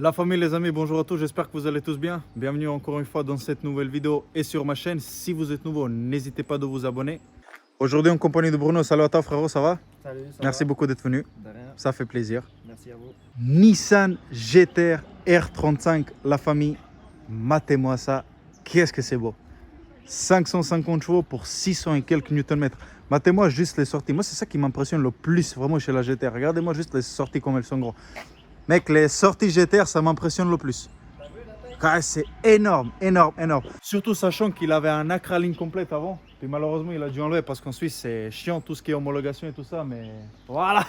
La famille, les amis, bonjour à tous, j'espère que vous allez tous bien. Bienvenue encore une fois dans cette nouvelle vidéo et sur ma chaîne. Si vous êtes nouveau, n'hésitez pas de vous abonner. Aujourd'hui en compagnie de Bruno. Salut à toi frérot, ça va? Salut, ça Merci va? beaucoup d'être venu, De rien. ça fait plaisir. Merci à vous. Nissan GT-R R35, la famille, matez-moi ça, qu'est-ce que c'est beau. 550 chevaux pour 600 et quelques Nm. Matez-moi juste les sorties, moi c'est ça qui m'impressionne le plus vraiment chez la GT-R. Regardez-moi juste les sorties comme elles sont gros. Mec, les sorties GT-R, ça m'impressionne le plus. C'est énorme, énorme, énorme. Surtout sachant qu'il avait un acraline complète avant. Puis malheureusement, il a dû enlever parce qu'en Suisse, c'est chiant tout ce qui est homologation et tout ça. Mais voilà.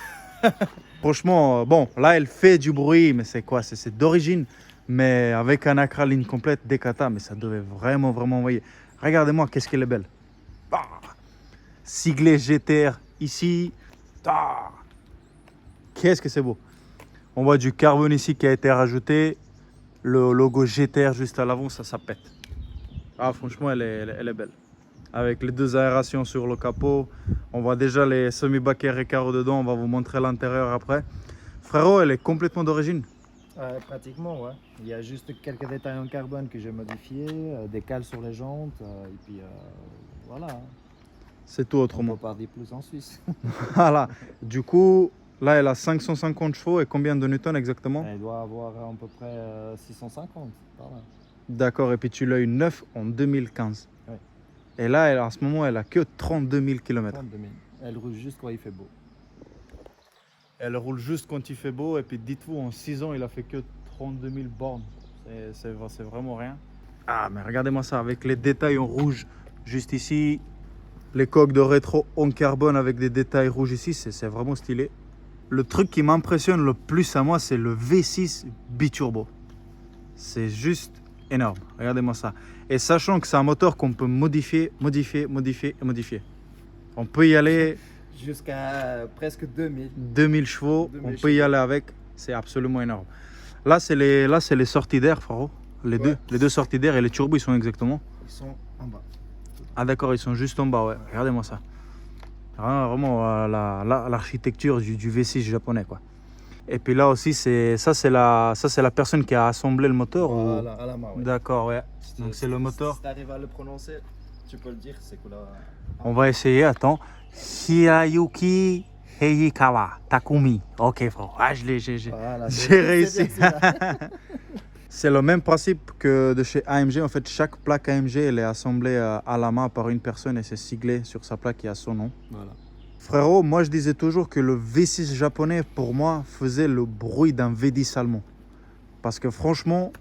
Franchement, bon, là, elle fait du bruit. Mais c'est quoi? C'est d'origine. Mais avec un acraline complète, des kata, mais ça devait vraiment, vraiment envoyer. Regardez-moi, qu'est-ce qu'elle est belle. Ah, siglé GT-R ici. Ah, qu'est-ce que c'est beau. On voit du carbone ici qui a été rajouté. Le logo GT-R juste à l'avant, ça pète. Ah, franchement, elle est belle. Avec les deux aérations sur le capot. On voit déjà les semi-bacs et carreaux dedans. On va vous montrer l'intérieur après. Frérot, elle est complètement d'origine. Pratiquement, ouais. Il y a juste quelques détails en carbone que j'ai modifiés, des cales sur les jantes, et puis voilà. C'est tout On autrement. peut pas dire plus en Suisse. Voilà. Du coup, là, elle a 550 chevaux et combien de newtons exactement? Elle doit avoir à peu près 650, par là. D'accord, et puis tu l'as eu neuf en 2015. Ouais. Et là, en ce moment, elle a que 32 000 km. 32 000. Elle roule juste quand il fait beau. Elle roule juste quand il fait beau. Et puis dites-vous, en 6 ans, il a fait que 32 000 bornes. C'est vraiment rien. Ah, mais regardez-moi ça, avec les détails en rouge juste ici. Les coques de rétro en carbone avec des détails rouges ici, c'est vraiment stylé. Le truc qui m'impressionne le plus à moi, c'est le V6 biturbo. C'est juste énorme. Regardez-moi ça. Et sachant que c'est un moteur qu'on peut modifier, modifier, modifier et modifier. On peut y aller Jusqu'à presque 2000. 2000 chevaux, 2000 on peut y aller avec. C'est absolument énorme. Là, c'est les sorties d'air, frérot. Les deux sorties d'air et les turbos, ils sont exactement. Ils sont en bas. Ah d'accord, ils sont juste en bas, ouais. Regardez-moi ça. Vraiment l'architecture du V6 japonais, quoi. Et puis là aussi, c'est la personne qui a assemblé le moteur. Voilà, à la main, ouais. D'accord, ouais. Donc c'est le moteur. Si tu arrives à le prononcer, tu peux le dire, c'est quoi là? On va essayer, attends. Shirayuki Heikawa Takumi. Ok, frère. Ah, j'ai Voilà, réussi. c'est bien, C'est le même principe que de chez AMG. En fait, chaque plaque AMG, elle est assemblée à la main par une personne et c'est siglé sur sa plaque qui a son nom. Voilà. Frérot, moi je disais toujours que le V6 japonais, pour moi, faisait le bruit d'un V10 allemand. Parce que franchement,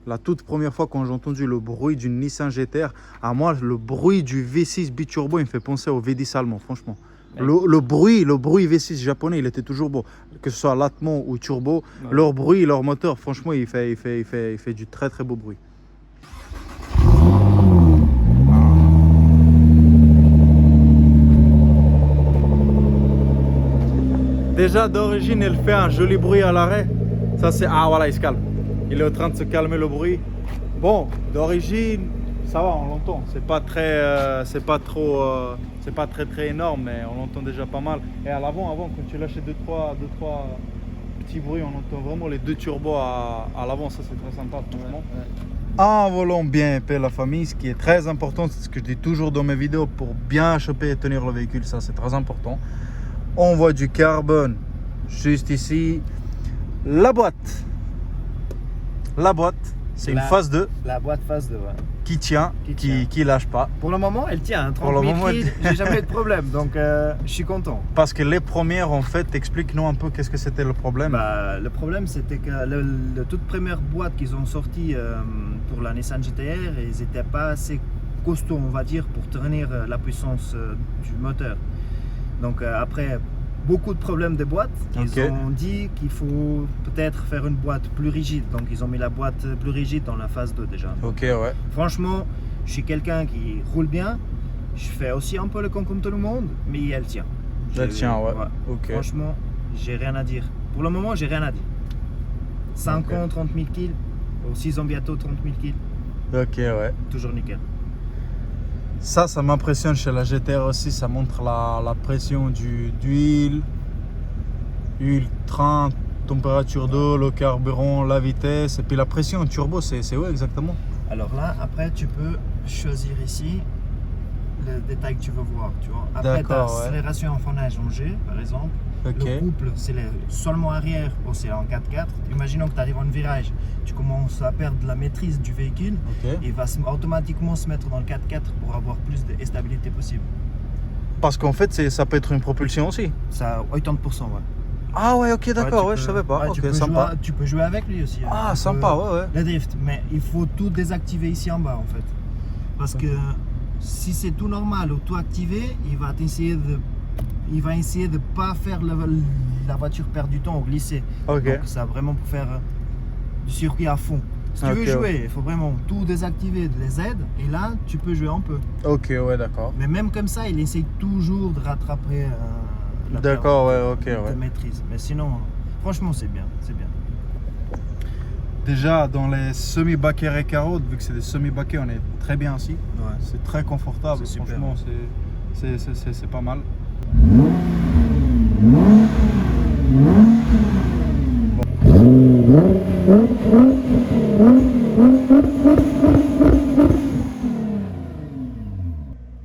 la toute première fois quand j'ai entendu le bruit d'une Nissan GT-R, à moi, le bruit du V6 biturbo, il me fait penser au V10 allemand, franchement. Le bruit V6 japonais, il était toujours beau. Que ce soit Latmon ou turbo, Ouais. leur bruit, leur moteur, franchement, il fait du très très beau bruit. Déjà d'origine, elle fait un joli bruit à l'arrêt. Ça c'est... Ah voilà, il se calme. Il est en train de se calmer le bruit. Bon, d'origine, ça va, on l'entend. C'est pas très énorme, mais on l'entend déjà pas mal. Et à l'avant, quand tu lâchais deux, trois petits bruits, on entend vraiment les deux turbos à l'avant. Ça c'est très sympa, franchement. Ouais. Un volant bien épais, la famille, ce qui est très important, c'est ce que je dis toujours dans mes vidéos, pour bien choper et tenir le véhicule, ça c'est très important. On voit du carbone juste ici. La boîte, c'est une phase 2 La boîte phase 2, ouais. qui tient, tient. qui lâche pas. Pour le moment, elle tient. 30 Pour le 000 moment, kills, j'ai jamais eu de problème, donc je suis content. Parce que les premières, en fait, explique-nous un peu qu'est-ce que c'était le problème. Bah, le problème, c'était que la toute première boîte qu'ils ont sortie pour la Nissan GT-R, ils n'étaient pas assez costauds, on va dire, pour tenir la puissance du moteur. Donc après beaucoup de problèmes de boîte, ils ont dit qu'il faut peut-être faire une boîte plus rigide. Donc ils ont mis la boîte plus rigide dans la phase 2 déjà. Ok, ouais. Franchement, je suis quelqu'un qui roule bien. Je fais aussi un peu le con comme tout le monde, mais elle tient. Elle tient, ouais. Ok. Franchement, j'ai rien à dire. Pour le moment, j'ai rien à dire. 50, 30 000 kills, au 6 ans bientôt 30 000 kills. Ok, ouais. Toujours nickel. Ça m'impressionne chez la GT-R aussi, ça montre la pression d'huile, huile 30, Température d'eau, le carburant, la vitesse et puis la pression turbo, c'est où exactement? Alors là, après, tu peux choisir ici le détail que tu veux voir, tu vois. Après, tu as D'accord, ouais. accélération en freinage en G, par exemple. Ok. Le couple, c'est seulement arrière ou c'est en 4x4. Imaginons que tu arrives en virage, tu commences à perdre la maîtrise du véhicule. Ok. Il va automatiquement se mettre dans le 4x4 pour avoir plus de stabilité possible. Parce qu'en fait, ça peut être une propulsion aussi. Ça, 80%, ouais. Ah ouais, ok, d'accord, Ouais, je tu savais pas. ouais, Ok, tu peux sympa. tu peux jouer avec lui aussi. Ah, Tu sympa, peux- ouais. Le drift, mais il faut tout désactiver ici en bas en fait. Parce que si c'est tout normal ou tout activé, il va essayer de pas faire la voiture perdre du temps ou glisser. Ok. Donc ça vraiment pour faire du circuit à fond. Si tu veux Ok, jouer, il faut vraiment tout désactiver, les aides, et là tu peux jouer un peu. Ok, ouais, d'accord. Mais même comme ça, il essaye toujours de rattraper la D'accord, perte ouais, ok, de ouais. maîtrise. Mais sinon, franchement, c'est bien, c'est bien. Déjà, dans les semi-baquets Recaro, vu que c'est des semi-baquets, on est très bien assis. Ouais. C'est très confortable, C'est super, franchement, ouais. c'est pas mal.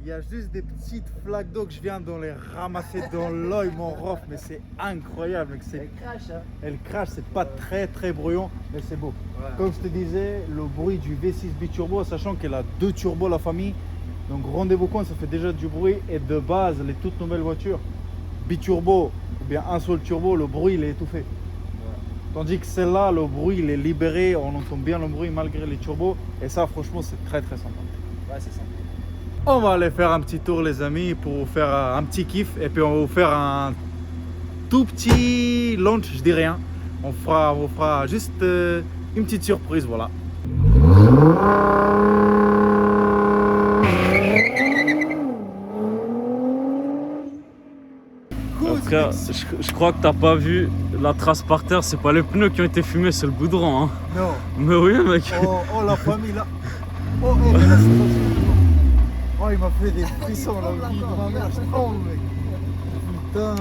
Il y a juste des petites flaques d'eau que je viens de les ramasser dans l'œil, mon ref, mais c'est incroyable. Mec. Crash, hein. Elle crache, c'est pas très bruyant, mais c'est beau. Ouais. Comme je te disais, le bruit du V6 biturbo, sachant qu'elle a 2 turbos la famille, donc rendez-vous compte, ça fait déjà du bruit. Et de base, les toutes nouvelles voitures, biturbo ou bien un seul turbo, le bruit il est étouffé. Tandis que celle-là, le bruit il est libéré, on entend bien le bruit malgré les turbos. Et ça, franchement, c'est très sympa. Ouais, c'est sympa. On va aller faire un petit tour, les amis, pour vous faire un petit kiff. Et puis on va vous faire un tout petit launch, je dis rien. On vous fera juste une petite surprise, voilà. Frère, je crois que t'as pas vu la trace par terre, c'est pas les pneus qui ont été fumés, c'est le goudron. Hein. Non. Mais oui, mec. Oh, la famille là. Oh, mais la sensation. Oh, il m'a fait des frissons, la vie de ma mère, je tremble, mec. Putain.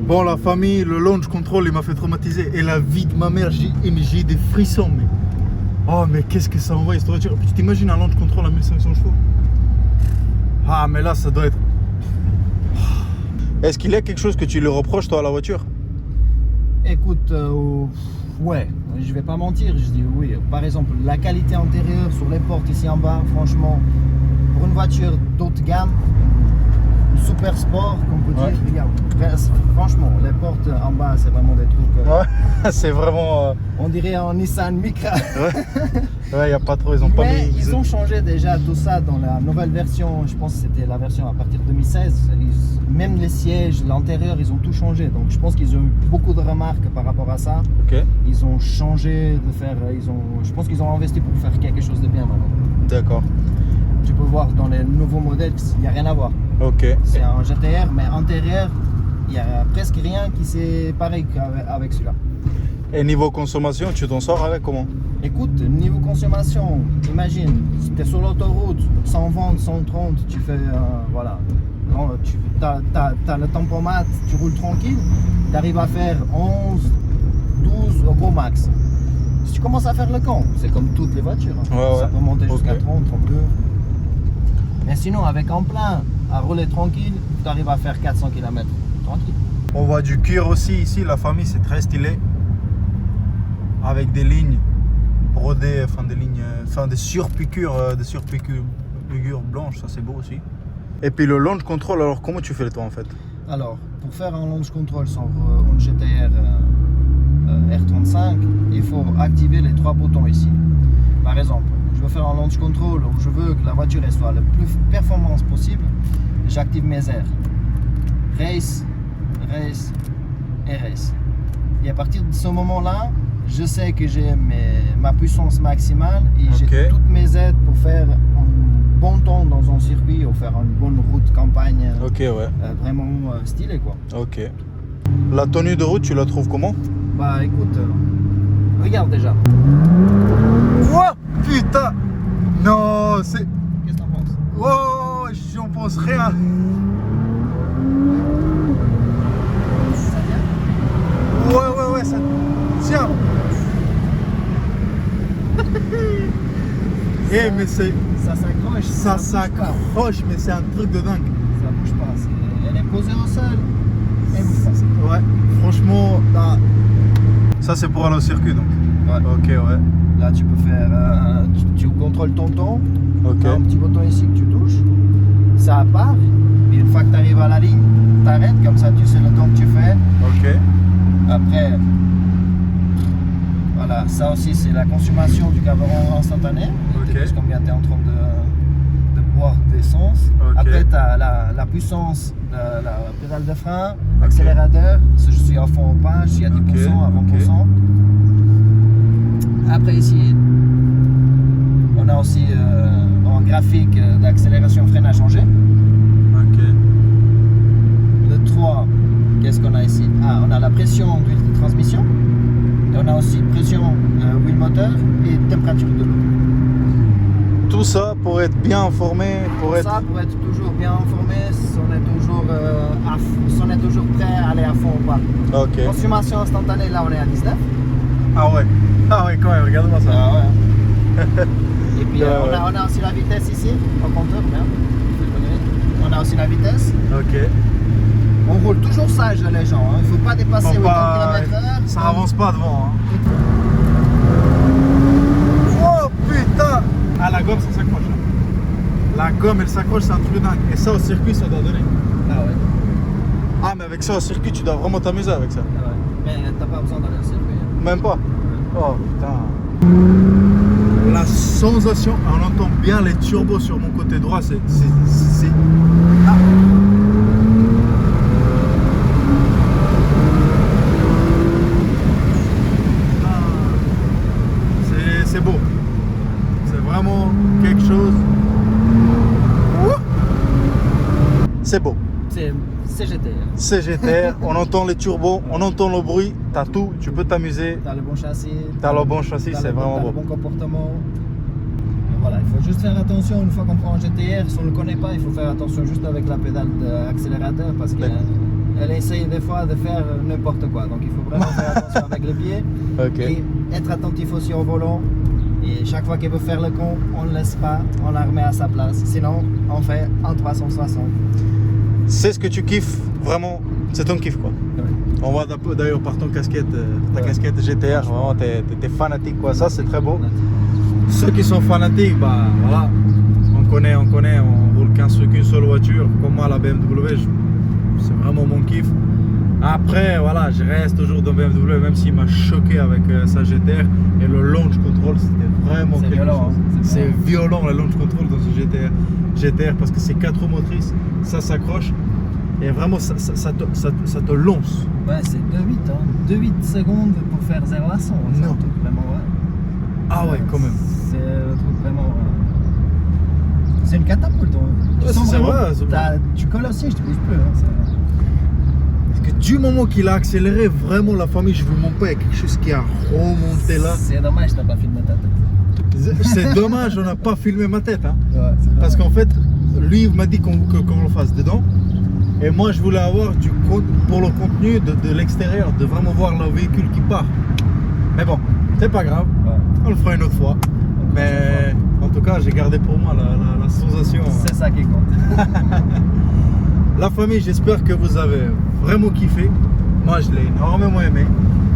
Bon, la famille, le launch control, il m'a fait traumatiser. Et la vie de ma mère, j'ai des frissons, mec. Oh, mais qu'est-ce que ça envoie cette voiture. Tu t'imagines un launch control à 1500 chevaux? Ah, mais là, ça doit être. Est-ce qu'il y a quelque chose que tu le reproches, toi, à la voiture? Écoute, ouais, je vais pas mentir, je dis oui. Par exemple, la qualité antérieure sur les portes ici en bas, franchement, pour une voiture d'haute gamme, super sport, comme on peut Ouais. dire, regarde, franchement, les portes en bas, c'est vraiment des trucs. Ouais, c'est vraiment. On dirait en Nissan Micra. Ouais, il n'y a pas trop, ils ont pas Mais mis. ils ont changé déjà tout ça dans la nouvelle version, je pense que c'était la version à partir de 2016. Même les sièges, l'intérieur, ils ont tout changé. Donc je pense qu'ils ont eu beaucoup de remarques par rapport à ça. Ok, Ils ont changé de faire, je pense qu'ils ont investi pour faire quelque chose de bien maintenant. d'accord. Tu peux voir dans les nouveaux modèles, il n'y a rien à voir. Ok. C'est un GTR, mais intérieur, il n'y a presque rien qui c'est pareil avec celui-là. Et niveau consommation, tu t'en sors avec comment? Écoute, niveau consommation, imagine, si tu es sur l'autoroute, 120, 130, tu fais, voilà, tu as le tempomat, tu roules tranquille, tu arrives à faire 11, 12 au gros max. Si tu commences à faire le camp, c'est comme toutes les voitures, hein. Ouais, Ça ouais. peut monter jusqu'à Ok. 30, 32. Mais sinon, avec en plein, à rouler tranquille, tu arrives à faire 400 km tranquille. On voit du cuir aussi ici, la famille, c'est très stylé. Avec des lignes brodées, enfin des lignes, enfin des surpiqûres blanches, ça c'est beau aussi. Et puis le launch control, alors comment tu fais le toi en fait? Alors, pour faire un launch control sur une GTR R35, il faut activer les 3 boutons ici. Par exemple, je veux faire un launch control où je veux que la voiture elle soit le plus performance possible, j'active mes airs. Race, race et race. Et à partir de ce moment-là, je sais que j'ai ma puissance maximale et Ok. j'ai toutes mes aides pour faire un bon temps dans un circuit ou faire une bonne route campagne Ok, ouais. vraiment stylée quoi. Ok. La tenue de route, tu la trouves comment? Bah écoute, regarde déjà. Oh putain! Non, c'est. Qu'est-ce que t'en penses? Oh, j'en pense rien. Ça vient? Ouais, ça tient. Eh, mais c'est. Ça s'accroche. Ça bouge pas. s'accroche, mais c'est un truc de dingue. Ça bouge pas. Elle est posée au sol. Elle bouge pas. Ouais, franchement, là, ça c'est pour aller au circuit donc. Ouais. Ok, ouais. Là, tu peux faire. Tu contrôles ton temps. Ok. Il y a un petit bouton ici que tu touches. Ça part. Et une fois que tu arrives à la ligne, tu arrêtes. Comme ça, tu sais le temps que tu fais. Ok. Après, voilà, ça aussi c'est la consommation du carburant instantané. Ok. Tu sais combien tu es en train de boire d'essence. Ok. Après, tu as la puissance, la pédale de frein, l'accélérateur. Si je suis à fond ou pas, je suis à 10%, à 20%. Après, ici, on a aussi un graphique d'accélération freinage changé. Ok. Le 3, qu'est-ce qu'on a ici? Ah, on a la pression d'huile de transmission. Et on a aussi pression huile moteur et température de l'eau. Tout ça pour être bien informé, pour être. Ça, pour être toujours bien informé, si on est toujours prêt à aller à fond ou pas. Ok. Consommation instantanée, là on est à 19. Ah ouais. Ah ouais, quand même, regarde-moi ça. Ah ouais. Et puis Ouais. on a aussi la vitesse ici, au compteur, merde. On a aussi la vitesse. Ok. On roule toujours sage les gens, hein. Il ne faut pas dépasser Faut 80 pas- km/h. Ça avance pas devant. Hein. Oh putain! Ah, la gomme ça s'accroche. Hein. La gomme elle s'accroche, c'est un truc de dingue. Et ça au circuit ça doit donner. Ah ouais. Ah, mais avec ça au circuit tu dois vraiment t'amuser avec ça. Ah ouais. Mais t'as pas besoin d'aller au circuit. Même pas. Oh putain. La sensation, on entend bien les turbos sur mon côté droit, c'est. Ah. C'est beau. C'est vraiment quelque chose. C'est beau. C'est CGT. C'est GTR, on entend les turbos, on entend le bruit, t'as tout, tu peux t'amuser. T'as le bon châssis. T'as le bon châssis, t'as c'est le vraiment t'as beau. le bon comportement. Voilà, il faut juste faire attention une fois qu'on prend un GTR. Si on ne le connaît pas, il faut faire attention juste avec la pédale d'accélérateur parce qu'elle elle essaye des fois de faire n'importe quoi. Donc il faut vraiment faire attention avec les pieds Ok. et être attentif aussi au volant. Et chaque fois qu'elle veut faire le con, on ne laisse pas, on la remet à sa place. Sinon, on fait un 360. C'est ce que tu kiffes, vraiment, c'est ton kiff quoi. On voit d'ailleurs par ton casquette, ta Ouais. casquette GTR, vraiment t'es fanatique quoi, ça c'est très beau. Ceux qui sont fanatiques, bah voilà, on connaît, on roule qu'une seule voiture, comme moi la BMW, c'est vraiment mon kiff. Après voilà, je reste toujours dans BMW, même s'il m'a choqué avec sa GTR et le launch control, c'était vraiment C'est quelque violent, chose. hein. C'est C'est violent le launch control dans ce GTR parce que c'est 4 roues motrices, ça s'accroche et vraiment ça te lance. Ouais, c'est 2,8 hein. 2,8 secondes pour faire 0 à 100. C'est Non. un truc vraiment, ouais. Ah ouais, quand même. C'est un truc vraiment. C'est une catapulte. Tu Ouais, sens c'est vraiment- vrai, c'est vrai. Tu colles au siège, tu bouges plus. Hein. Parce que du moment qu'il a accéléré, vraiment la famille, je vous montre pas, il y a quelque chose qui a remonté là. C'est dommage, t'as pas filmé ta tête. C'est dommage, on n'a pas filmé ma tête. Hein. Ouais, c'est Parce dommage. qu'en fait, lui il m'a dit qu'on le fasse dedans. Et moi je voulais avoir pour le contenu de l'extérieur, de vraiment voir le véhicule qui part. Mais bon, c'est pas grave, Ouais. on le fera une autre fois. Mais en tout cas, j'ai gardé pour moi la sensation. C'est ça qui compte. La famille, j'espère que vous avez vraiment kiffé. Moi, je l'ai énormément aimé.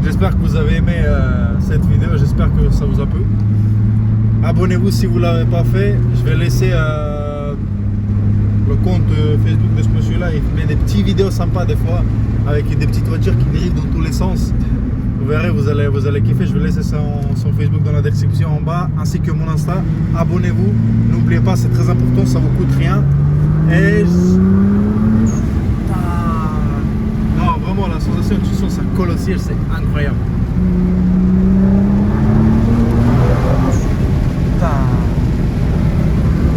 J'espère que vous avez aimé cette vidéo. J'espère que ça vous a plu. Abonnez-vous si vous ne l'avez pas fait. Je vais laisser le compte Facebook de ce monsieur-là. Il met des petites vidéos sympas des fois avec des petites voitures qui drivent dans tous les sens. Vous verrez, vous allez kiffer. Je vais laisser son Facebook dans la description en bas, ainsi que mon Insta. Abonnez-vous. N'oubliez pas, c'est très important. Ça vous coûte rien. Et non, vraiment la sensation, tu sens ça colle au siège, c'est incroyable.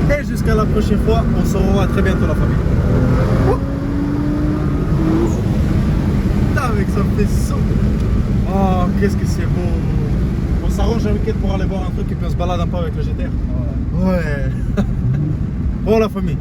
Et jusqu'à la prochaine fois, on se revoit très bientôt la famille. Putain mec, ça me fait saut. Oh, qu'est-ce que c'est beau. On s'arrange un week-end pour aller voir un truc et puis on se balade un peu avec le GTR. Ouais. Ouais. Bon la famille.